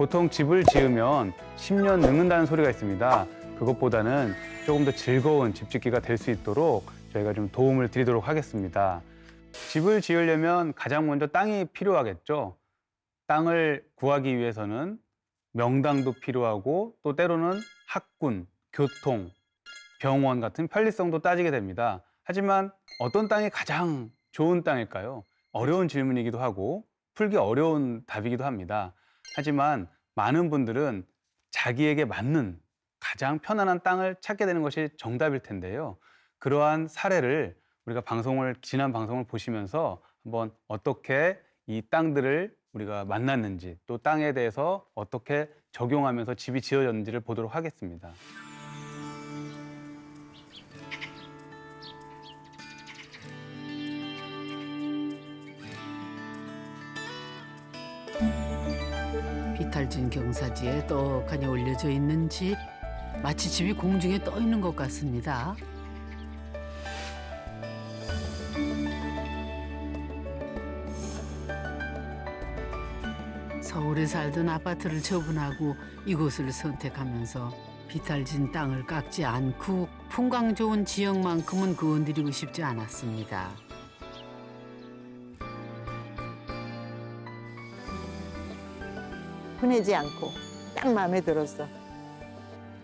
보통 집을 지으면 10년 늙는다는 소리가 있습니다. 그것보다는 조금 더 즐거운 집 짓기가 될 수 있도록 저희가 좀 도움을 드리도록 하겠습니다. 집을 지으려면 가장 먼저 땅이 필요하겠죠. 땅을 구하기 위해서는 명당도 필요하고 또 때로는 학군, 교통, 병원 같은 편리성도 따지게 됩니다. 하지만 어떤 땅이 가장 좋은 땅일까요? 어려운 질문이기도 하고 풀기 어려운 답이기도 합니다. 하지만 많은 분들은 자기에게 맞는 가장 편안한 땅을 찾게 되는 것이 정답일 텐데요. 그러한 사례를 우리가 지난 방송을 보시면서 한번 어떻게 이 땅들을 우리가 만났는지 또 땅에 대해서 어떻게 적용하면서 집이 지어졌는지를 보도록 하겠습니다. 비탈진 경사지에 떡하니 올려져 있는 집, 마치 집이 공중에 떠 있는 것 같습니다. 서울에 살던 아파트를 처분하고 이곳을 선택하면서 비탈진 땅을 깎지 않고 풍광 좋은 지역만큼은 건드리고 싶지 않았습니다. 흔해지 않고 딱 마음에 들었어.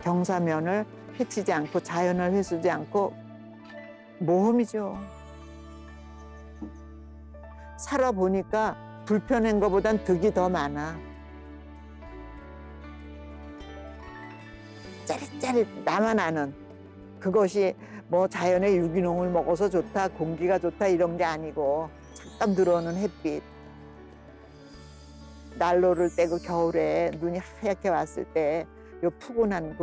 경사면을 해치지 않고 자연을 훼손하지 않고 모험이죠. 살아보니까 불편한 것보단 득이 더 많아. 짜릿짜릿 나만 아는 그것이 뭐 자연의 유기농을 먹어서 좋다, 공기가 좋다 이런 게 아니고 잠깐 들어오는 햇빛. 난로를 떼고 겨울에 눈이 하얗게 왔을 때 요 푸근한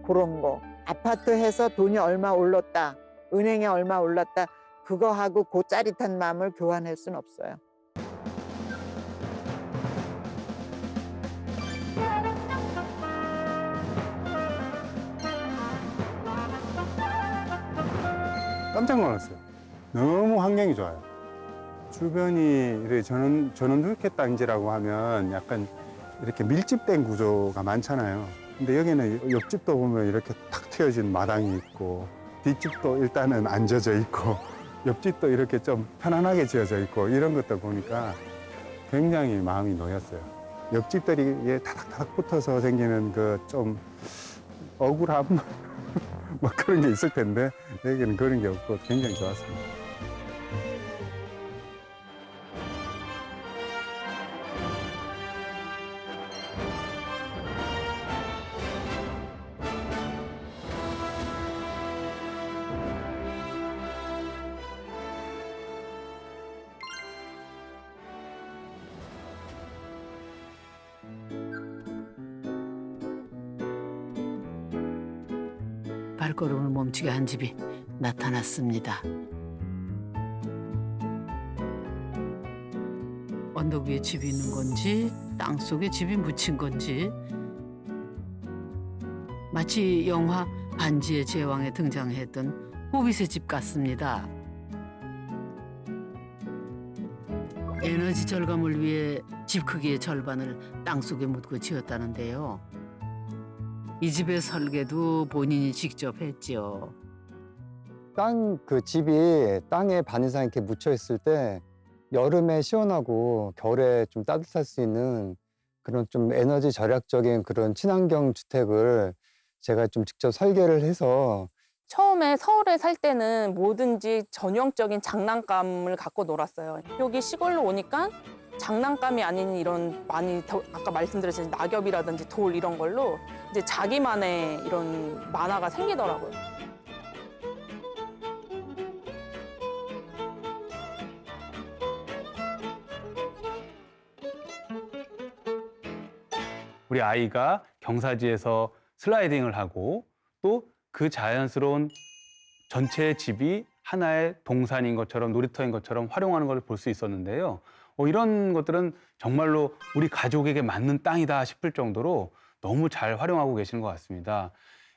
그런 거. 아파트 해서 돈이 얼마 올랐다, 은행에 얼마 올랐다 그거 하고 그 짜릿한 마음을 교환할 수는 없어요. 깜짝 놀랐어요. 너무 환경이 좋아요. 주변이 이렇게 전원주택 단지라고 하면 약간 이렇게 밀집된 구조가 많잖아요. 근데 여기는 옆집도 보면 이렇게 탁 트여진 마당이 있고 뒷집도 일단은 안 젖어 있고 옆집도 이렇게 좀 편안하게 지어져 있고 이런 것들 보니까 굉장히 마음이 놓였어요. 옆집들이 타닥타닥 붙어서 생기는 그 좀 억울함 뭐 그런 게 있을 텐데 여기는 그런 게 없고 굉장히 좋았습니다. 발걸음을 멈추게 한 집이 나타났습니다. 언덕 위에 집이 있는 건지 땅 속에 집이 묻힌 건지 마치 영화 반지의 제왕에 등장했던 호빗의 집 같습니다. 에너지 절감을 위해 집 크기의 절반을 땅 속에 묻고 지었다는데요. 이 집의 설계도 본인이 직접 했지요. 그 집이 땅에 반 이상 이렇게 묻혀 있을 때 여름에 시원하고 겨울에 좀 따뜻할 수 있는 그런 좀 에너지 절약적인 그런 친환경 주택을 제가 좀 직접 설계를 해서 처음에 서울에 살 때는 뭐든지 전형적인 장난감을 갖고 놀았어요. 여기 시골로 오니까 장난감이 아닌 이런 아까 말씀드렸듯이 낙엽이라든지 돌 이런 걸로 이제 자기만의 이런 만화가 생기더라고요. 우리 아이가 경사지에서 슬라이딩을 하고 또 그 자연스러운 전체 집이 하나의 동산인 것처럼 놀이터인 것처럼 활용하는 걸 볼 수 있었는데요. 이런 것들은 정말로 우리 가족에게 맞는 땅이다 싶을 정도로 너무 잘 활용하고 계시는 것 같습니다.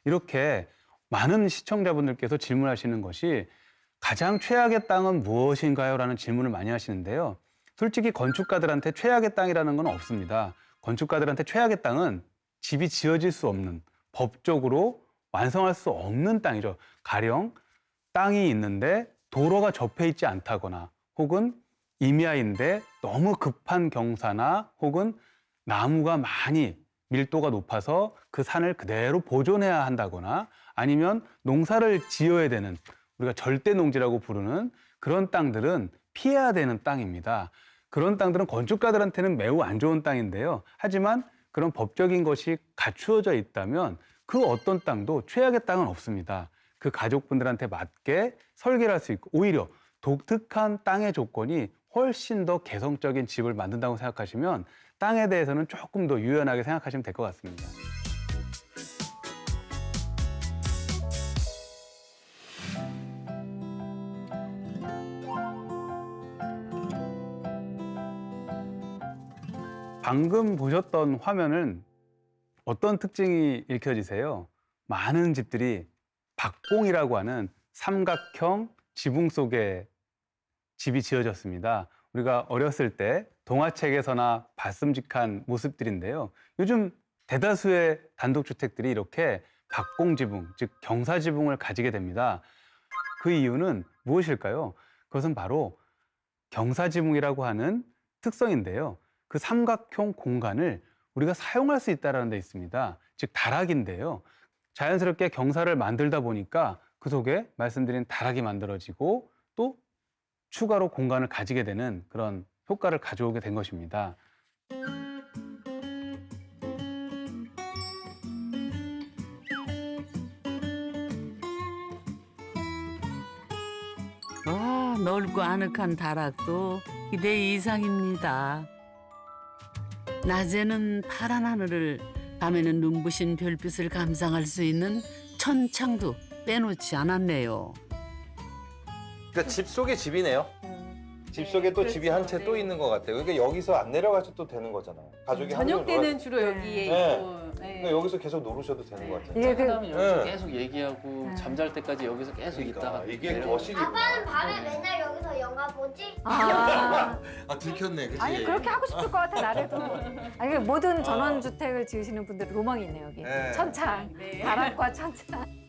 이렇게 많은 시청자분들께서 질문하시는 것이 가장 최악의 땅은 무엇인가요? 라는 질문을 많이 하시는데요. 솔직히 건축가들한테 최악의 땅이라는 건 없습니다. 건축가들한테 최악의 땅은 집이 지어질 수 없는, 법적으로 완성할 수 없는 땅이죠. 가령 땅이 있는데 도로가 접해 있지 않다거나, 혹은 임야인데 너무 급한 경사나, 혹은 나무가 많이 밀도가 높아서 그 산을 그대로 보존해야 한다거나, 아니면 농사를 지어야 되는, 우리가 절대 농지라고 부르는 그런 땅들은 피해야 되는 땅입니다. 그런 땅들은 건축가들한테는 매우 안 좋은 땅인데요. 하지만 그런 법적인 것이 갖추어져 있다면 그 어떤 땅도 최악의 땅은 없습니다. 그 가족분들한테 맞게 설계를 할 수 있고, 오히려 독특한 땅의 조건이 훨씬 더 개성적인 집을 만든다고 생각하시면 땅에 대해서는 조금 더 유연하게 생각하시면 될 것 같습니다. 방금 보셨던 화면은 어떤 특징이 읽혀지세요? 많은 집들이 박공이라고 하는 삼각형 지붕 속에 집이 지어졌습니다. 우리가 어렸을 때 동화책에서나 봤음직한 모습들인데요. 요즘 대다수의 단독주택들이 이렇게 박공지붕, 즉 경사지붕을 가지게 됩니다. 그 이유는 무엇일까요? 그것은 바로 경사지붕이라고 하는 특성인데요. 그 삼각형 공간을 우리가 사용할 수 있다는 데 있습니다. 즉 다락인데요. 자연스럽게 경사를 만들다 보니까 그 속에 말씀드린 다락이 만들어지고 또 추가로 공간을 가지게 되는 그런 효과를 가져오게 된 것입니다. 와, 넓고 아늑한 다락도 기대 이상입니다. 낮에는 파란 하늘을, 밤에는 눈부신 별빛을 감상할 수 있는 천창도 빼놓지 않았네요. 그러니까 집 속에 집이네요. 집 속에 또 집이 한 채 또 있는 것 같아요. 그러니까 여기서 안 내려가셔도 되는 거잖아요. 가족이 한 저녁 명이 때는 주로 여기에 네. 있고. 네. 그러니까 여기서 계속 놀으셔도 되는 것 같아요. 이게 그다음에 그 네. 계속 얘기하고 잠잘 때까지 여기서 계속 그러니까 있다가 이게 내려가. 거실이구나. 아빠는 밤에 맨날 여기서 영화 보지? 아, 아 들켰네, 그치? 아니 그렇게 하고 싶을 것 같아 나래도. 아니 모든 전원주택을 지으시는 분들 로망이 있네요 여기. 네. 천창, 네. 다락과 천창.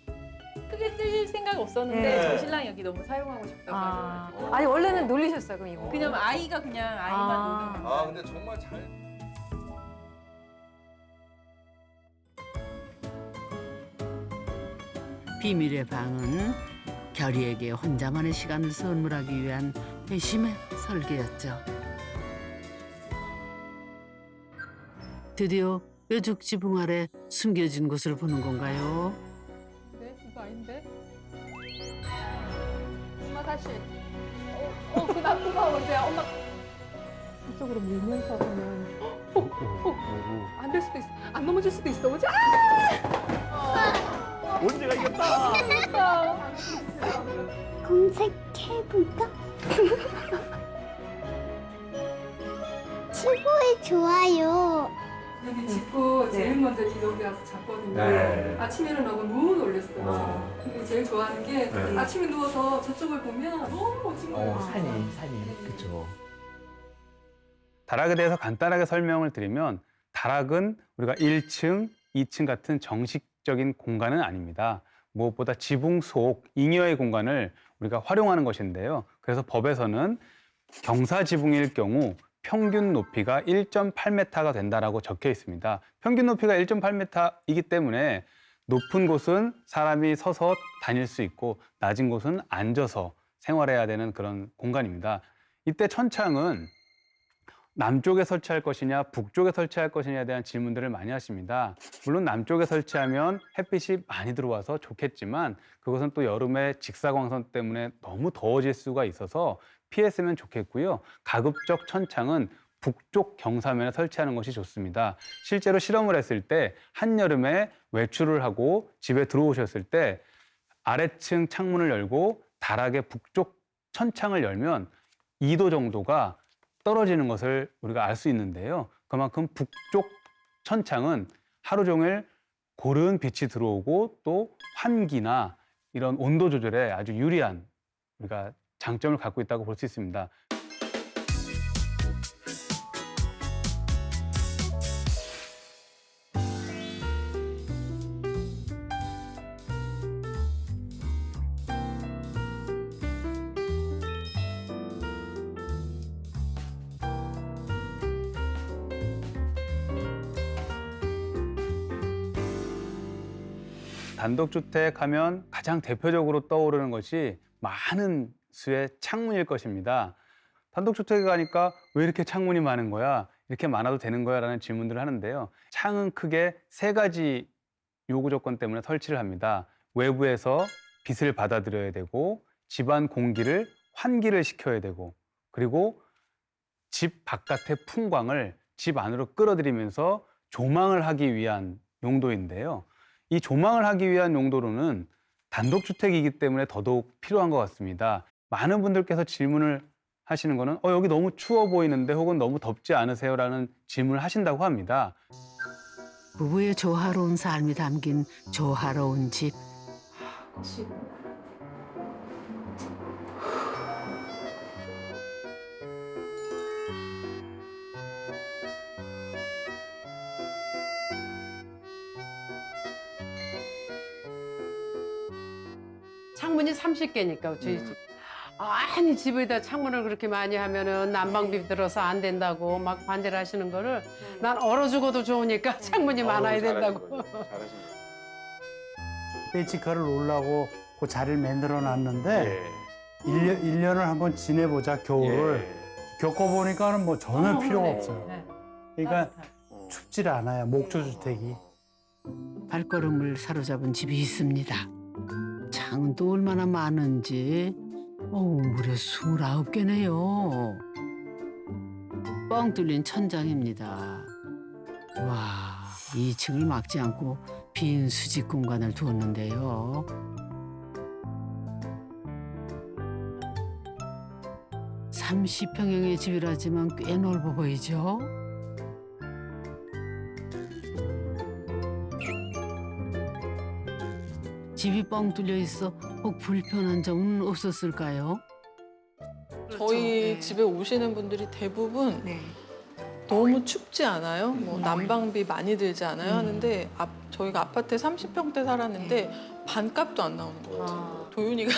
크게 쓸 생각 없었는데 네. 저 신랑 여기 너무 사용하고 싶다고 아, 하셔가지고 아니 원래는 놀리셨어요 그럼 이거. 그냥 아이가 그냥 아이만 노는 아 근데 정말 잘. 비밀의 방은 결이에게 혼자만의 시간을 선물하기 위한 회심의 설계였죠. 드디어 뾰족 지붕 아래 숨겨진 곳을 보는 건가요? 네, 이거 아닌데? 엄마 다시. 그거 언제야? 엄마. 이쪽으로 밀면서 하면 안 될 수도 있어. 안 넘어질 수도 있어. 오지? 언제가 이겼다. 검색해볼까? 친구의 좋아요. 여기 짚고 제일 먼저 여기 와서 잤거든요. 네. 아침에 일어나고 너무 놀랐어요. 근데 제일 좋아하는 게 아침에 누워서 저쪽을 보면 너무 멋진 거예요. 산이 그쵸. 다락에 대해서 간단하게 설명을 드리면, 다락은 우리가 1층, 2층 같은 정식적인 공간은 아닙니다. 무엇보다 지붕 속 잉여의 공간을 우리가 활용하는 것인데요. 그래서 법에서는 경사지붕일 경우 평균 높이가 1.8m가 된다라고 적혀 있습니다. 평균 높이가 1.8m이기 때문에 높은 곳은 사람이 서서 다닐 수 있고 낮은 곳은 앉아서 생활해야 되는 그런 공간입니다. 이때 천창은 남쪽에 설치할 것이냐 북쪽에 설치할 것이냐에 대한 질문들을 많이 하십니다. 물론 남쪽에 설치하면 햇빛이 많이 들어와서 좋겠지만 그것은 또 여름에 직사광선 때문에 너무 더워질 수가 있어서 피했으면 좋겠고요. 가급적 천창은 북쪽 경사면에 설치하는 것이 좋습니다. 실제로 실험을 했을 때 한여름에 외출을 하고 집에 들어오셨을 때 아래층 창문을 열고 다락의 북쪽 천창을 열면 2도 정도가 떨어지는 것을 우리가 알 수 있는데요. 그만큼 북쪽 천창은 하루 종일 고른 빛이 들어오고 또 환기나 이런 온도 조절에 아주 유리한 우리가 장점을 갖고 있다고 볼 수 있습니다. 단독주택 하면 가장 대표적으로 떠오르는 것이 많은 수의 창문일 것입니다. 단독주택에 가니까 왜 이렇게 창문이 많은 거야? 이렇게 많아도 되는 거야? 라는 질문들을 하는데요. 창은 크게 3가지 요구 조건 때문에 설치를 합니다. 외부에서 빛을 받아들여야 되고, 집안 공기를 환기를 시켜야 되고, 그리고 집 바깥의 풍광을 집 안으로 끌어들이면서 조망을 하기 위한 용도인데요. 이 조망을 하기 위한 용도로는 단독주택이기 때문에 더더욱 필요한 것 같습니다. 많은 분들께서 질문을 하시는 거는 여기 너무 추워 보이는데 혹은 너무 덥지 않으세요? 라는 질문을 하신다고 합니다. 부부의 조화로운 삶이 담긴 조화로운 집. 창문이 30개니까 저희 집. 아니 집에다 창문을 그렇게 많이 하면은 난방비 들어서 안 된다고 막 반대를 하시는 거를 난 얼어 죽어도 좋으니까 창문이 많아야 된다고. 벤치카를 놓으려고 그 자리를 만들어 놨는데 1년을 한번 지내보자 겨울을 겪어보니까는 뭐 전혀 필요가 없어요. 그러니까 춥질 않아요 목조주택이. 발걸음을 사로잡은 집이 있습니다. 창은 또 얼마나 많은지 무려 29개네요. 뻥 뚫린 천장입니다. 와, 2층을 막지 않고 빈 수직 공간을 두었는데요. (30평형의) 집이라지만 꽤 넓어 보이죠? 집이 뻥 뚫려 있어 혹 불편한 점은 없었을까요? 저희 집에 오시는 분들이 대부분 너무 춥지 않아요? 뭐 난방비 많이 들지 않아요? 하는데 저희가 아파트에 30평대 살았는데 반값도 안 나오는 거예요. 도윤이가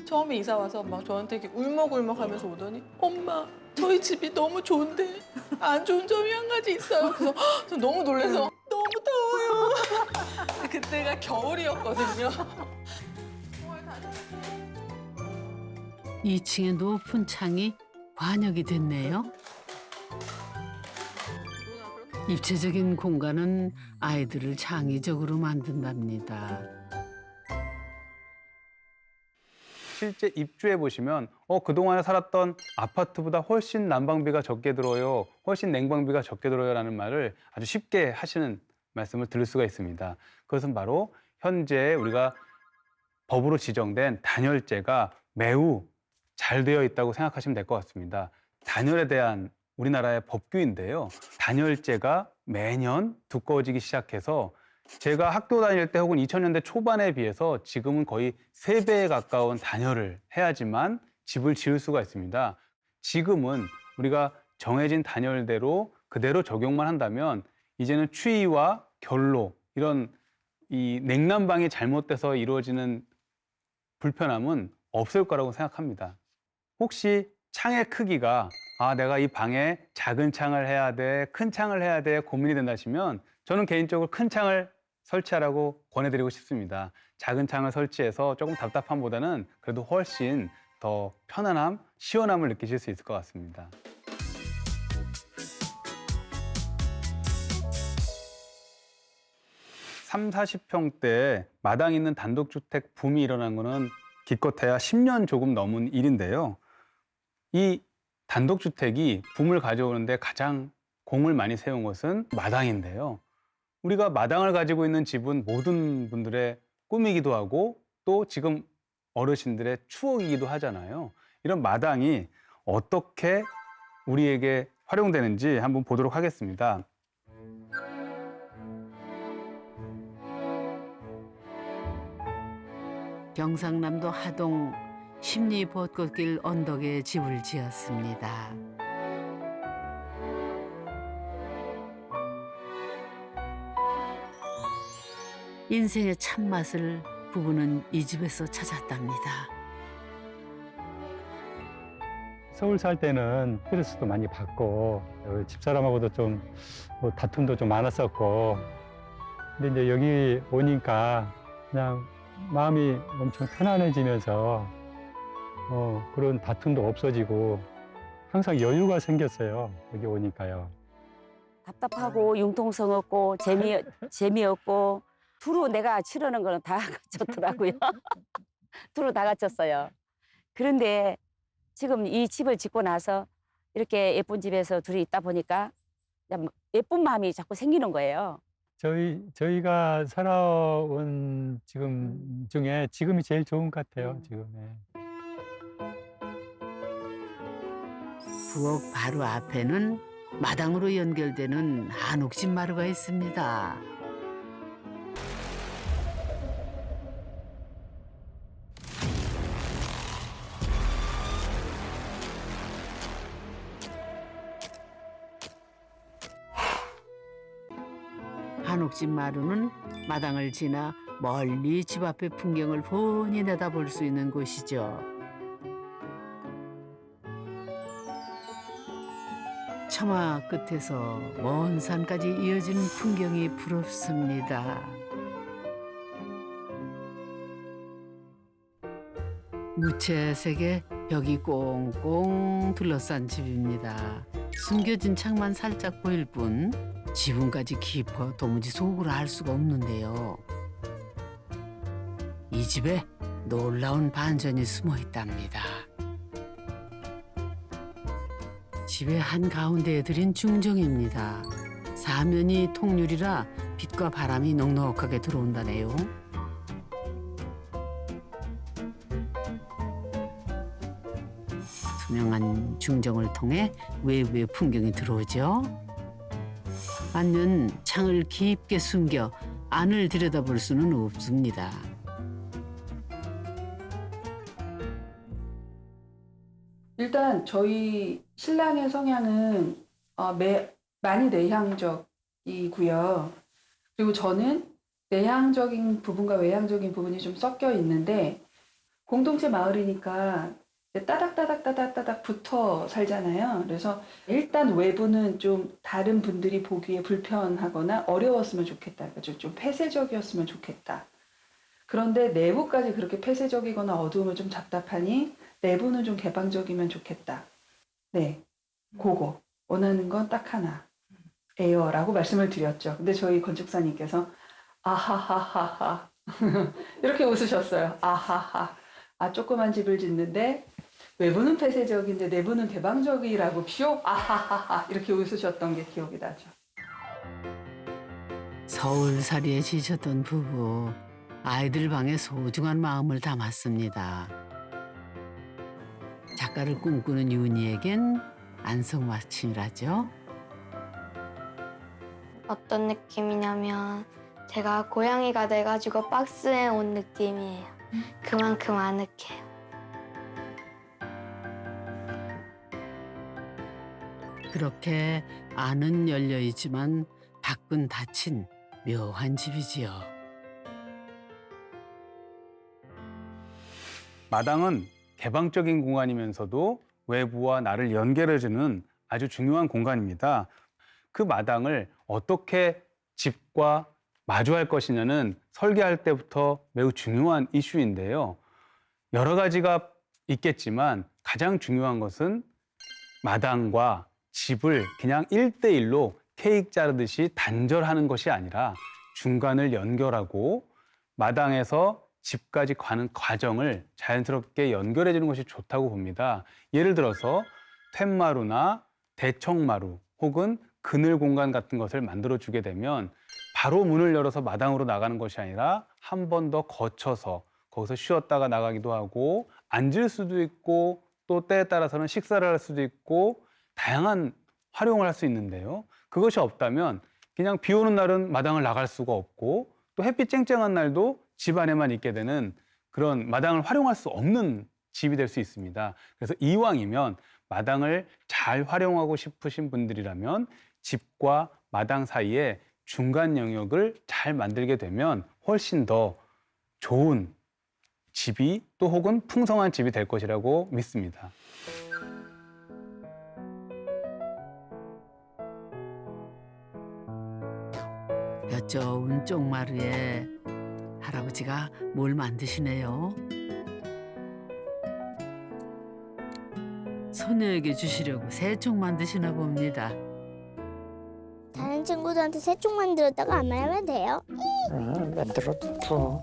처음에 이사 와서 막 저한테 이렇게 울먹울먹 하면서 오더니 엄마 저희 집이 너무 좋은데 안 좋은 점이 한 가지 있어요. 그래서 저 너무 놀라서 너무 더워요. 그때가 겨울이었거든요. 2층의 높은 창이 관역이 됐네요. 입체적인 공간은 아이들을 창의적으로 만든답니다. 실제 입주해 보시면 그동안에 살았던 아파트보다 훨씬 난방비가 적게 들어요, 훨씬 냉방비가 적게 들어요 라는 말을 아주 쉽게 하시는 말씀을 들을 수가 있습니다. 그것은 바로 현재 우리가 법으로 지정된 단열재가 매우 잘 되어 있다고 생각하시면 될 것 같습니다. 단열에 대한 우리나라의 법규인데요. 단열재가 매년 두꺼워지기 시작해서 제가 학교 다닐 때 혹은 2000년대 초반에 비해서 지금은 거의 3배에 가까운 단열을 해야지만 집을 지을 수가 있습니다. 지금은 우리가 정해진 단열대로 그대로 적용만 한다면 이제는 추위와 결로 이런 이 냉난방이 잘못돼서 이루어지는 불편함은 없을 거라고 생각합니다. 혹시 창의 크기가 내가 이 방에 작은 창을 해야 돼, 큰 창을 해야 돼 고민이 된다 하시면 저는 개인적으로 큰 창을 설치하라고 권해드리고 싶습니다. 작은 창을 설치해서 조금 답답함보다는 그래도 훨씬 더 편안함, 시원함을 느끼실 수 있을 것 같습니다. (30~40평대) 마당 있는 단독주택 붐이 일어난 거는 기껏해야 10년 조금 넘은 일인데요. 이 단독주택이 붐을 가져오는데 가장 공을 많이 세운 것은 마당인데요. 우리가 마당을 가지고 있는 집은 모든 분들의 꿈이기도 하고 또 지금 어르신들의 추억이기도 하잖아요. 이런 마당이 어떻게 우리에게 활용되는지 한번 보도록 하겠습니다. 경상남도 하동 십리벚꽃길 언덕에 집을 지었습니다. 인생의 참맛을 부부는 이 집에서 찾았답니다. 서울 살 때는 스트레스도 많이 받고 집사람하고도 좀 다툼도 좀 많았었고 근데 이제 여기 오니까 그냥 마음이 엄청 편안해지면서 그런 다툼도 없어지고 항상 여유가 생겼어요. 여기 오니까요. 답답하고 융통성 없고 재미없고 두루 내가 치르는 거는 다 갖췄더라고요. 두루 다 갖췄어요. 그런데 지금 이 집을 짓고 나서 이렇게 예쁜 집에서 둘이 있다 보니까 그냥 예쁜 마음이 자꾸 생기는 거예요. 저희가 살아온 지금 중에 지금이 제일 좋은 것 같아요. 지금. 부엌 바로 앞에는 마당으로 연결되는 한옥집 마루가 있습니다. 한옥집 마루는 마당을 지나 멀리 집 앞의 풍경을 훤히 내다볼 수 있는 곳이죠. 처마 끝에서 먼 산까지 이어진 풍경이 부럽습니다. 무채색의 벽이 꽁꽁 둘러싼 집입니다. 숨겨진 창만 살짝 보일 뿐 지붕까지 깊어 도무지 속으로 알 수가 없는데요. 이 집에 놀라운 반전이 숨어 있답니다. 집의 한가운데에 들인 중정입니다. 사면이 통유리라 빛과 바람이 넉넉하게 들어온다네요. 투명한 중정을 통해 외부의 풍경이 들어오죠. 반면 창을 깊게 숨겨 안을 들여다볼 수는 없습니다. 일단 저희 신랑의 성향은 많이 내향적이고요. 그리고 저는 내향적인 부분과 외향적인 부분이 좀 섞여 있는데 공동체 마을이니까 따닥따닥 붙어 살잖아요. 그래서 일단 외부는 좀 다른 분들이 보기에 불편하거나 어려웠으면 좋겠다. 그러니까 좀 폐쇄적이었으면 좋겠다. 그런데 내부까지 그렇게 폐쇄적이거나 어두우면 좀 답답하니 내부는 좀 개방적이면 좋겠다. 네, 그거 원하는 건 딱 하나예요 라고 말씀을 드렸죠. 근데 저희 건축사님께서 아하하하하 이렇게 웃으셨어요. 아하하. 조그만 집을 짓는데 외부는 폐쇄적인데 내부는 개방적이라고 피오? 아하하하 이렇게 웃으셨던 게 기억이 나죠. 서울살이에 지쳤던 부부. 아이들 방에 소중한 마음을 담았습니다. 작가를 꿈꾸는 윤희에겐 안성맞춤이라죠. 어떤 느낌이냐면 제가 고양이가 돼가지고 박스에 온 느낌이에요. 그만큼 아늑해요. 그렇게 안은 열려있지만 밖은 닫힌 묘한 집이지요. 마당은 개방적인 공간이면서도 외부와 나를 연결해주는 아주 중요한 공간입니다. 그 마당을 어떻게 집과 마주할 것이냐는 설계할 때부터 매우 중요한 이슈인데요. 여러 가지가 있겠지만 가장 중요한 것은 마당과 집을 그냥 1대1로 케이크 자르듯이 단절하는 것이 아니라 중간을 연결하고 마당에서 집까지 가는 과정을 자연스럽게 연결해 주는 것이 좋다고 봅니다. 예를 들어서 툇마루나 대청마루 혹은 그늘 공간 같은 것을 만들어 주게 되면 바로 문을 열어서 마당으로 나가는 것이 아니라 한 번 더 거쳐서 거기서 쉬었다가 나가기도 하고 앉을 수도 있고 또 때에 따라서는 식사를 할 수도 있고 다양한 활용을 할 수 있는데요. 그것이 없다면 그냥 비 오는 날은 마당을 나갈 수가 없고 또 햇빛 쨍쨍한 날도 집 안에만 있게 되는 그런 마당을 활용할 수 없는 집이 될 수 있습니다. 그래서 이왕이면 마당을 잘 활용하고 싶으신 분들이라면 집과 마당 사이에 중간 영역을 잘 만들게 되면 훨씬 더 좋은 집이 또 혹은 풍성한 집이 될 것이라고 믿습니다. 여쭤운 쪽마루에 할아버지가 뭘 만드시네요. 소녀에게 주시려고 새쪽 만드시나 봅니다. 다른 친구들한테 새쪽 만들었다가 안 말하면 돼요? 만들어도 줘.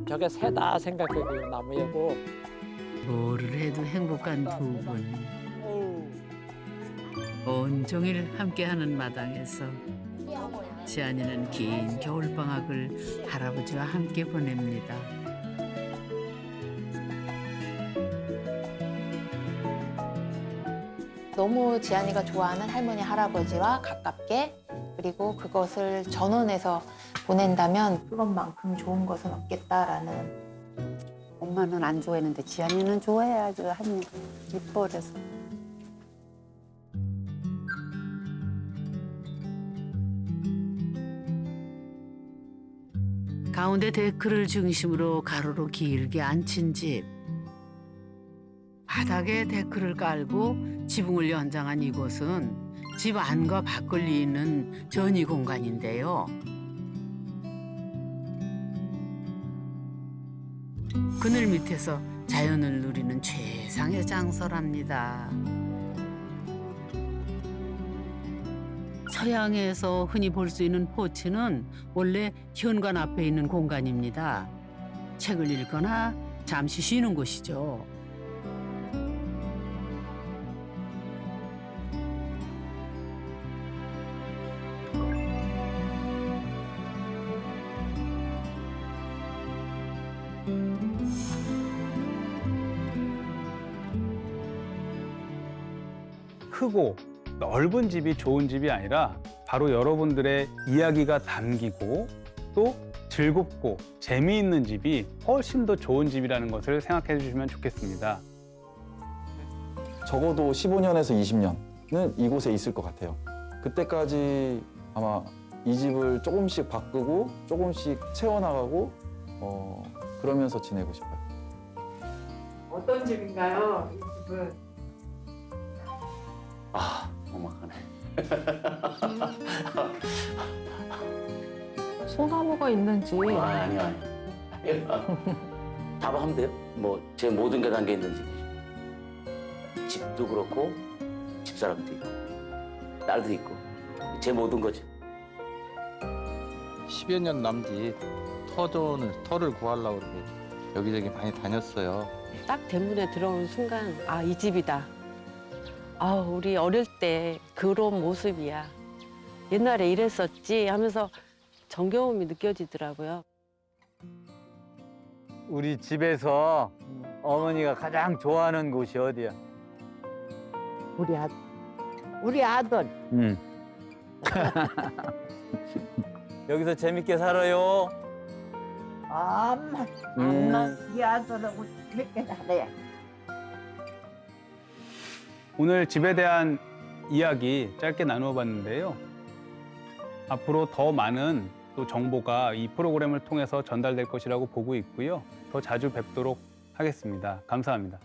저게 새다 생각해요, 나무예고. 뭐를 해도 행복한 두 분. 온종일 함께하는 마당에서 지안이는 긴 겨울방학을 할아버지와 함께 보냅니다. 너무 지안이가 좋아하는 할머니, 할아버지와 가깝게, 그리고 그것을 전원해서 보낸다면 그것만큼 좋은 것은 없겠다라는. 엄마는 안 좋아했는데 지안이는 좋아해야죠. 할머니가 이뻐 그래서. 가운데 데크를 중심으로 가로로 길게 앉힌 집. 바닥에 데크를 깔고 지붕을 연장한 이곳은 집 안과 밖을 잇는 전이 공간인데요. 그늘 밑에서 자연을 누리는 최상의 장소랍니다. 서양에서 흔히 볼 수 있는 포치는 원래 현관 앞에 있는 공간입니다. 책을 읽거나 잠시 쉬는 곳이죠. 크고 넓은 집이 좋은 집이 아니라 바로 여러분들의 이야기가 담기고 또 즐겁고 재미있는 집이 훨씬 더 좋은 집이라는 것을 생각해 주시면 좋겠습니다. 적어도 15년에서 20년은 이곳에 있을 것 같아요. 그때까지 아마 이 집을 조금씩 바꾸고 조금씩 채워나가고 그러면서 지내고 싶어요. 어떤 집인가요? 이 집은? 아, 막막하네. 소나무가 있는지. 아니. 답하면 돼요. 뭐 제 모든 게 담겨 있는 집이죠. 집도 그렇고 집사람도 있고 딸도 있고 제 모든 거죠. 10여 년 남짓 터를 구하려고 이렇게 여기저기 많이 다녔어요. 딱 대문에 들어온 순간 아, 이 집이다. 아, 우리 어릴 때 그런 모습이야. 옛날에 이랬었지 하면서 정겨움이 느껴지더라고요. 우리 집에서 어머니가 가장 좋아하는 곳이 어디야? 우리 아들. 여기서 재밌게 살아요. 엄마, 이 아들하고 재밌게 살아야. 오늘 집에 대한 이야기 짧게 나누어 봤는데요. 앞으로 더 많은 또 정보가 이 프로그램을 통해서 전달될 것이라고 보고 있고요. 더 자주 뵙도록 하겠습니다. 감사합니다.